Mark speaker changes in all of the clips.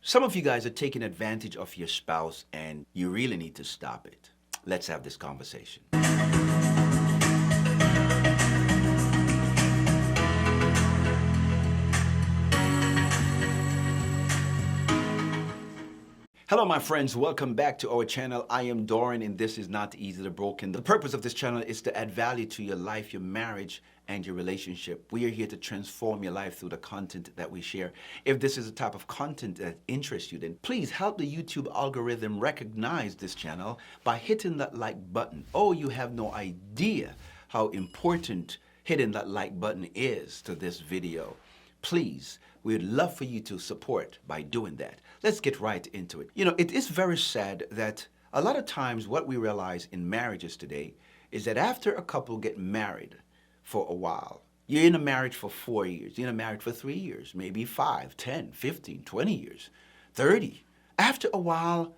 Speaker 1: Some of you guys are taking advantage of your spouse and you really need to stop it. Let's have this conversation. Hello my friends, welcome back to our channel. I am Doran and this is Knoteasilybroken. The purpose of this channel is to add value to your life, your marriage, and your relationship. We are here to transform your life through the content that we share. If this is a type of content that interests you, then please help the YouTube algorithm recognize this channel by hitting that like button. Oh, you have no idea how important hitting that like button is to this video. Please, we'd love for you to support by doing that. Let's get right into it. You know, it is very sad that a lot of times what we realize in marriages today is that after a couple get married for a while, you're in a marriage for 4 years, you're in a marriage for 3 years, maybe 5, 10, 15, 20 years, 30. After a while,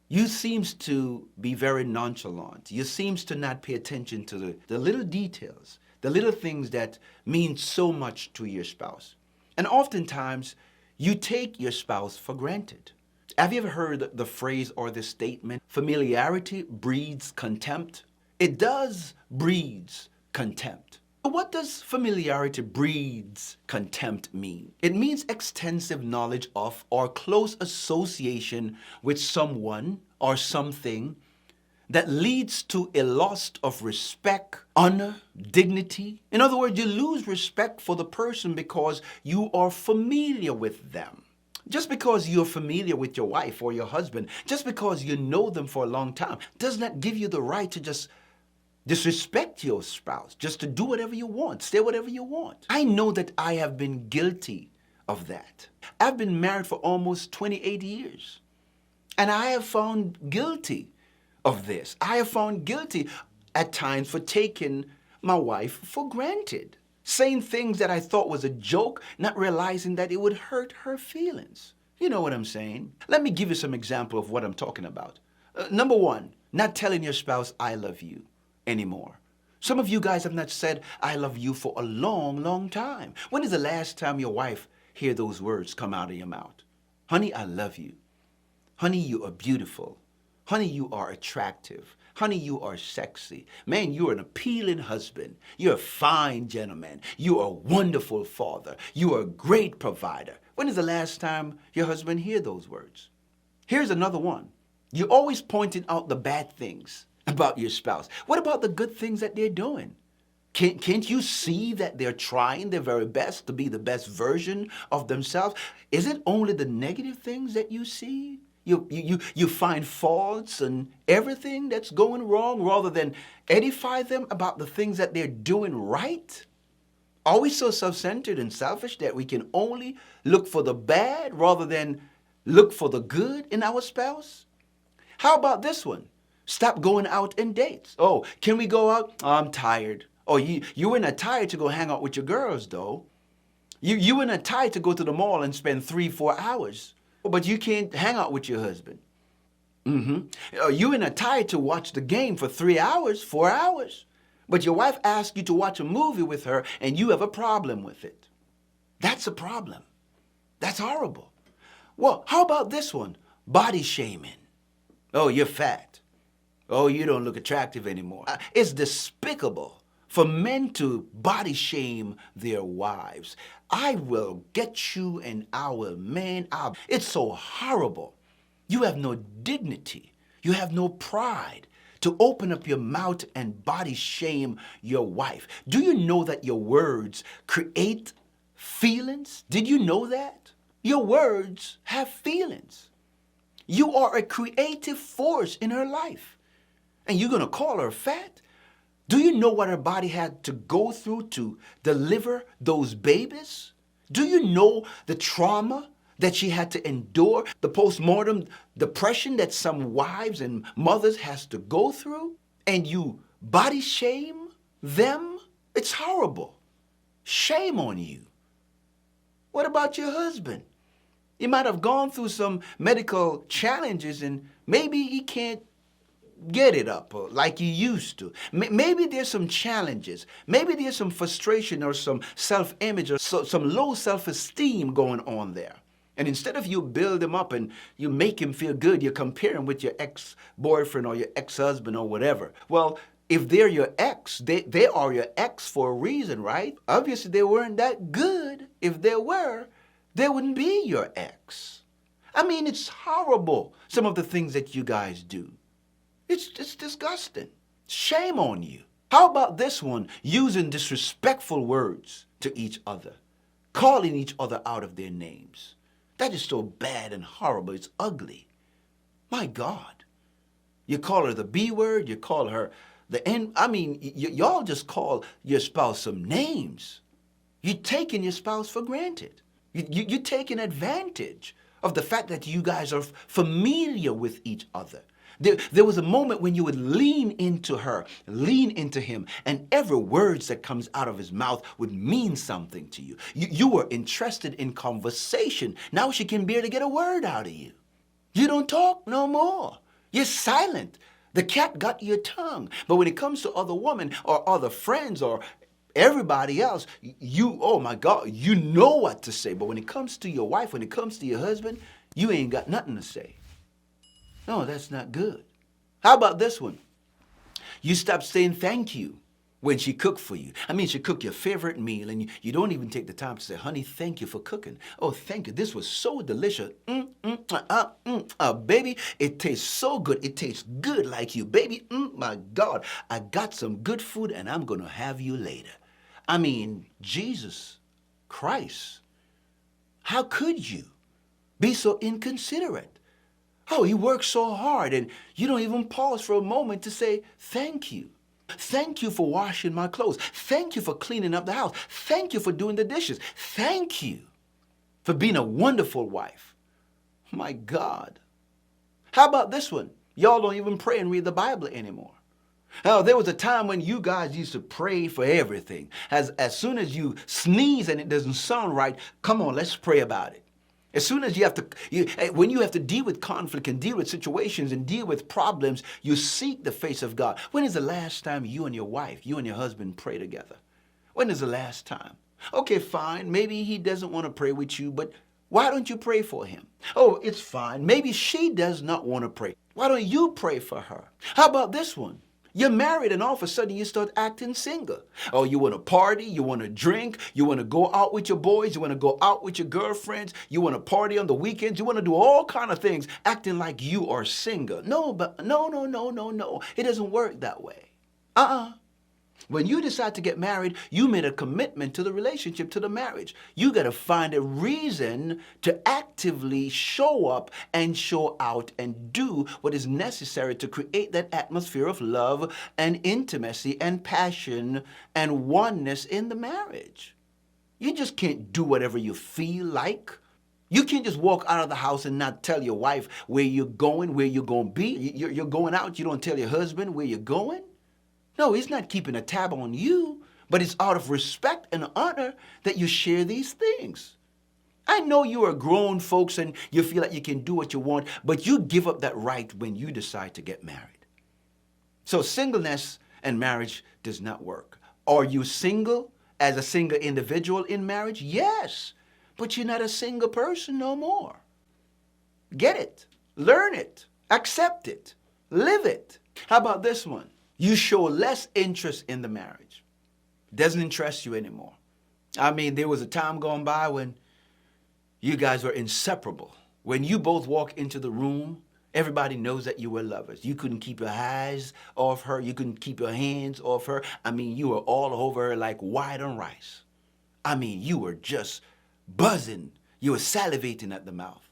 Speaker 1: you seems to be very nonchalant. You seems to not pay attention to the little details, the little things that mean so much to your spouse. And oftentimes, you take your spouse for granted. Have you ever heard the phrase or the statement, familiarity breeds contempt? It does breeds contempt. What does familiarity breeds contempt mean? It means extensive knowledge of or close association with someone or something that leads to a loss of respect, honor, dignity. In other words, you lose respect for the person because you are familiar with them. Just because you're familiar with your wife or your husband, just because you know them for a long time, does not give you the right to just disrespect your spouse, just to do whatever you want, say whatever you want. I know that I have been guilty of that. I've been married for almost 28 years, and I have found guilty of this. I have found guilty at times for taking my wife for granted, saying things that I thought was a joke, not realizing that it would hurt her feelings. You know what I'm saying? Let me give you some example of what I'm talking about. Number one, not telling your spouse, I love you anymore. Some of you guys have not said, I love you for a long, long time. When is the last time your wife hear those words come out of your mouth? Honey, I love you. Honey, you are beautiful. Honey, you are attractive. Honey, you are sexy. Man, you're an appealing husband. You're a fine gentleman. You are a wonderful father. You are a great provider. When is the last time your husband hear those words? Here's another one. You're always pointing out the bad things about your spouse. What about the good things that they're doing? Can't you see that they're trying their very best to be the best version of themselves? Is it only the negative things that you see? You find faults and everything that's going wrong rather than edify them about the things that they're doing right? Are we so self-centered and selfish that we can only look for the bad rather than look for the good in our spouse? How about this one? Stop going out and dates. Oh, can we go out? Oh, I'm tired. Oh, you were not tired to go hang out with your girls, though. You were not tired to go to the mall and spend 3-4 hours. But you can't hang out with your husband. You were not tired to watch the game for 3 hours, 4 hours. But your wife asked you to watch a movie with her and you have a problem with it. That's a problem. That's horrible. Well, how about this one? Body shaming. Oh, you're fat. Oh, you don't look attractive anymore. It's despicable for men to body shame their wives. I will get you and I will, man, it's so horrible. You have no dignity. You have no pride to open up your mouth and body shame your wife. Do you know that your words create feelings? Did you know that? Your words have feelings. You are a creative force in her life. And you're going to call her fat? Do you know what her body had to go through to deliver those babies? Do you know the trauma that she had to endure, the postmortem depression that some wives and mothers has to go through? And you body shame them? It's horrible. Shame on you. What about your husband? He might have gone through some medical challenges and maybe he can't get it up like you used to. Maybe there's some challenges. Maybe there's some frustration or some self-image or some low self-esteem going on there. And instead of you build him up and you make him feel good, you compare him with your ex-boyfriend or your ex-husband or whatever. Well, if they're your ex, they are your ex for a reason, right? Obviously, they weren't that good. If they were, they wouldn't be your ex. I mean, it's horrible, some of the things that you guys do. It's disgusting. Shame on you. How about this one? Using disrespectful words to each other, calling each other out of their names. That is so bad and horrible. It's ugly. My God. You call her the B word. You call her the N. I mean, y'all just call your spouse some names. You're taking your spouse for granted. You're taking advantage of the fact that you guys are familiar with each other. There was a moment when you would lean into her, lean into him, and every word that comes out of his mouth would mean something to you. You were interested in conversation. Now she can barely get a word out of you. You don't talk no more. You're silent. The cat got your tongue. But when it comes to other women or other friends or everybody else, oh my God, you know what to say. But when it comes to your wife, when it comes to your husband, you ain't got nothing to say. No, that's not good. How about this one? You stop saying thank you when she cooked for you. I mean, she cooked your favorite meal and you don't even take the time to say, honey, thank you for cooking. Oh, thank you. This was so delicious. Baby, it tastes so good. It tastes good like you. Baby, my God, I got some good food and I'm going to have you later. I mean, Jesus Christ, how could you be so inconsiderate? Oh, you work so hard and you don't even pause for a moment to say thank you. Thank you for washing my clothes. Thank you for cleaning up the house. Thank you for doing the dishes. Thank you for being a wonderful wife. My God. How about this one? Y'all don't even pray and read the Bible anymore. Now, there was a time when you guys used to pray for everything. As soon as you sneeze and it doesn't sound right, come on, let's pray about it. As soon as when you have to deal with conflict and deal with situations and deal with problems, you seek the face of God. When is the last time you and your wife, you and your husband pray together? When is the last time? Okay, fine. Maybe he doesn't want to pray with you, but why don't you pray for him? Oh, it's fine. Maybe she does not want to pray. Why don't you pray for her? How about this one? You're married and all of a sudden you start acting single. Oh, you want to party, you want to drink, you want to go out with your boys, you want to go out with your girlfriends, you want to party on the weekends, you want to do all kind of things, acting like you are single. No. It doesn't work that way. When you decide to get married, you made a commitment to the relationship, to the marriage. You got to find a reason to actively show up and show out and do what is necessary to create that atmosphere of love and intimacy and passion and oneness in the marriage. You just can't do whatever you feel like. You can't just walk out of the house and not tell your wife where you're going, where you're going to be. You're going out, you don't tell your husband where you're going. No, he's not keeping a tab on you, but it's out of respect and honor that you share these things. I know you are grown folks and you feel like you can do what you want, but you give up that right when you decide to get married. So singleness and marriage does not work. Are you single as a single individual in marriage? Yes, but you're not a single person no more. Get it, learn it, accept it, live it. How about this one? You show less interest in the marriage. It doesn't interest you anymore. I mean, there was a time gone by when you guys were inseparable. When you both walk into the room, everybody knows that you were lovers. You couldn't keep your eyes off her. You couldn't keep your hands off her. I mean, you were all over her like white on rice. I mean, you were just buzzing. You were salivating at the mouth.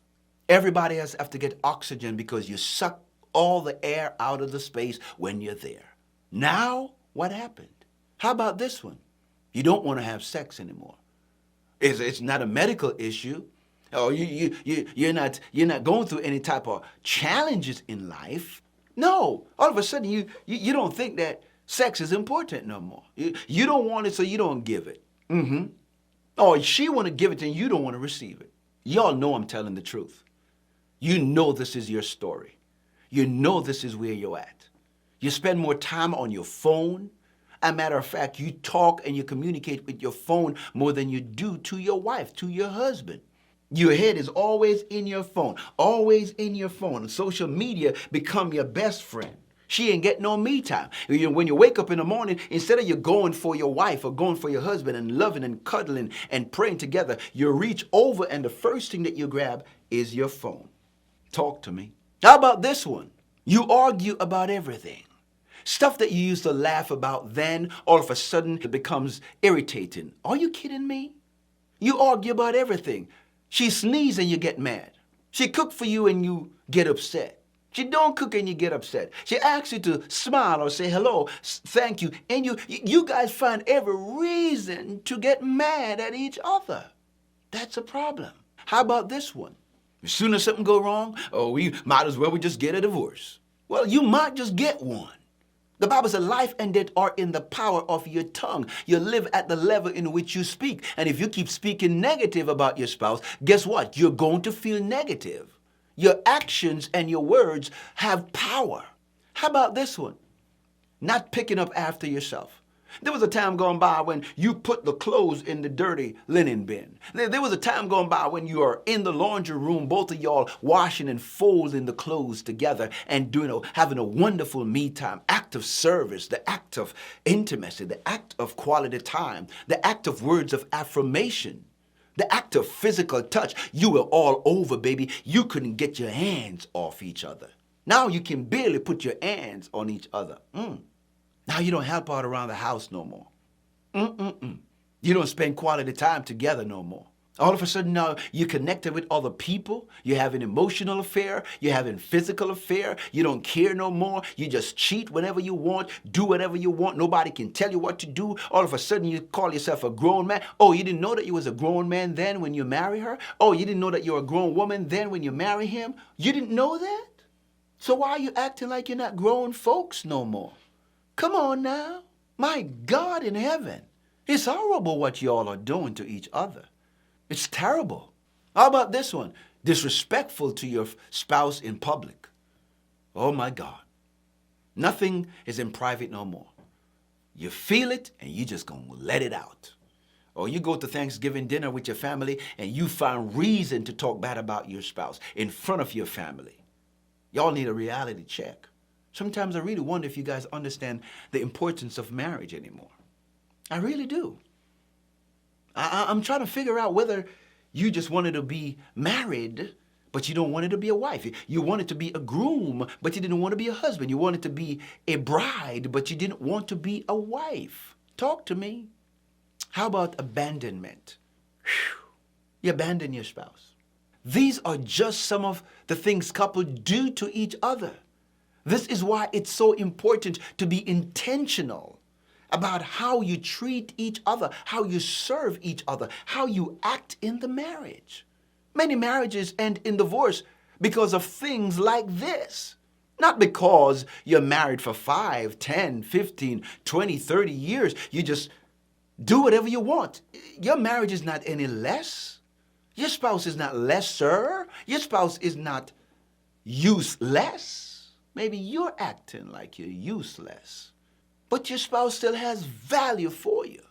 Speaker 1: Everybody else have to get oxygen because you suck all the air out of the space when you're there. Now, what happened? How about this one? You don't want to have sex anymore. It's not a medical issue. Or you're not going through any type of challenges in life. No, all of a sudden you don't think that sex is important no more. You don't want it, so you don't give it. Or she want to give it and you don't want to receive it. Y'all know I'm telling the truth. You know this is your story. You know this is where you're at. You spend more time on your phone. As a matter of fact, you talk and you communicate with your phone more than you do to your wife, to your husband. Your head is always in your phone, always in your phone. Social media become your best friend. She ain't get no me time. When you wake up in the morning, instead of you going for your wife or going for your husband and loving and cuddling and praying together, you reach over and the first thing that you grab is your phone. Talk to me. How about this one? You argue about everything. Stuff that you used to laugh about then, all of a sudden it becomes irritating. Are you kidding me? You argue about everything. She sneezes and you get mad. She cook for you and you get upset. She don't cook and you get upset. She asks you to smile or say hello, thank you, and you guys find every reason to get mad at each other. That's a problem. How about this one? As soon as something go wrong, we might as well just get a divorce. Well, you might just get one. The Bible says life and death are in the power of your tongue. You live at the level in which you speak. And if you keep speaking negative about your spouse, guess what? You're going to feel negative. Your actions and your words have power. How about this one? Not picking up after yourself. There was a time gone by when you put the clothes in the dirty linen bin. There was a time gone by when you are in the laundry room, both of y'all washing and folding the clothes together and having a wonderful me time, act of service, the act of intimacy, the act of quality time, the act of words of affirmation, the act of physical touch. You were all over, baby. You couldn't get your hands off each other. Now you can barely put your hands on each other. Now you don't help out around the house no more. You don't spend quality time together no more. All of a sudden now you're connected with other people. You have an emotional affair. You have a physical affair. You don't care no more. You just cheat whenever you want, do whatever you want. Nobody can tell you what to do. All of a sudden you call yourself a grown man. Oh, you didn't know that you was a grown man then when you marry her? Oh, you didn't know that you're a grown woman then when you marry him? You didn't know that? So why are you acting like you're not grown folks no more? Come on now. My God in heaven. It's horrible what y'all are doing to each other. It's terrible. How about this one? Disrespectful to your spouse in public. Oh my God. Nothing is in private no more. You feel it and you just gonna let it out. Or you go to Thanksgiving dinner with your family and you find reason to talk bad about your spouse in front of your family. Y'all need a reality check. Sometimes I really wonder if you guys understand the importance of marriage anymore. I really do. I'm trying to figure out whether you just wanted to be married, but you don't want it to be a wife. You wanted to be a groom, but you didn't want to be a husband. You wanted to be a bride, but you didn't want to be a wife. Talk to me. How about abandonment? Whew. You abandon your spouse. These are just some of the things couples do to each other. This is why it's so important to be intentional about how you treat each other, how you serve each other, how you act in the marriage. Many marriages end in divorce because of things like this. Not because you're married for 5, 10, 15, 20, 30 years. You just do whatever you want. Your marriage is not any less. Your spouse is not lesser. Your spouse is not useless. Maybe you're acting like you're useless, but your spouse still has value for you,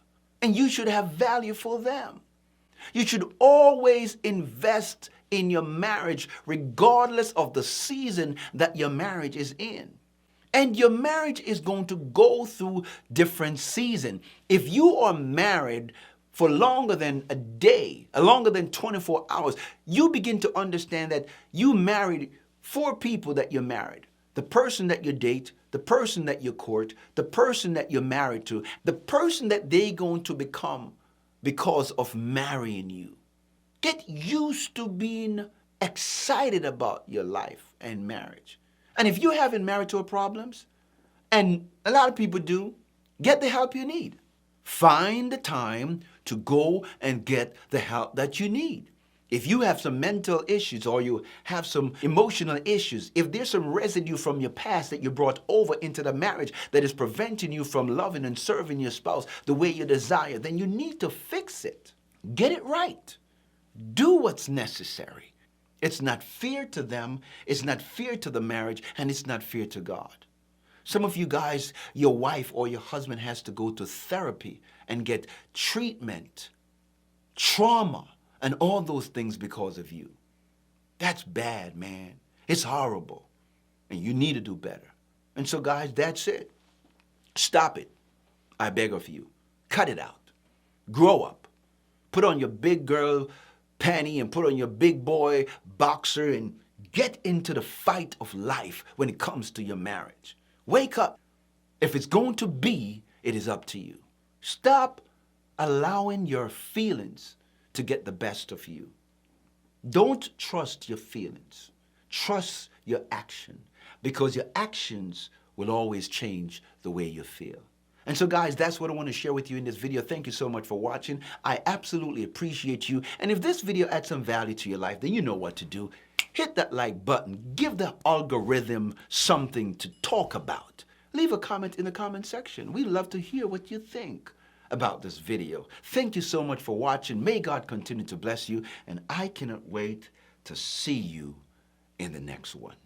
Speaker 1: and you should have value for them. You should always invest in your marriage, regardless of the season that your marriage is in. And your marriage is going to go through different seasons. If you are married for longer than a day, longer than 24 hours, you begin to understand that you married 4 people that you're married. The person that you date, the person that you court, the person that you're married to, the person that they're going to become because of marrying you. Get used to being excited about your life and marriage. And if you're having marital problems, and a lot of people do, get the help you need. Find the time to go and get the help that you need. If you have some mental issues or you have some emotional issues, if there's some residue from your past that you brought over into the marriage that is preventing you from loving and serving your spouse the way you desire, then you need to fix it. Get it right. Do what's necessary. It's not fear to them, it's not fear to the marriage, and it's not fear to God. Some of you guys, your wife or your husband has to go to therapy and get treatment, trauma, and all those things because of you. That's bad, man. It's horrible. And you need to do better. And so, guys, that's it. Stop it. I beg of you. Cut it out. Grow up. Put on your big girl panty and put on your big boy boxer and get into the fight of life when it comes to your marriage. Wake up. If it's going to be, it is up to you. Stop allowing your feelings to get the best of you. Don't trust your feelings. Trust your action, because your actions will always change the way you feel. And so, guys, that's what I want to share with you in this video. Thank you so much for watching. I absolutely appreciate you. And if this video adds some value to your life, then you know what to do. Hit that like button. Give the algorithm something to talk about. Leave a comment in the comment section. We'd love to hear what you think about this video. Thank you so much for watching. May God continue to bless you. And I cannot wait to see you in the next one.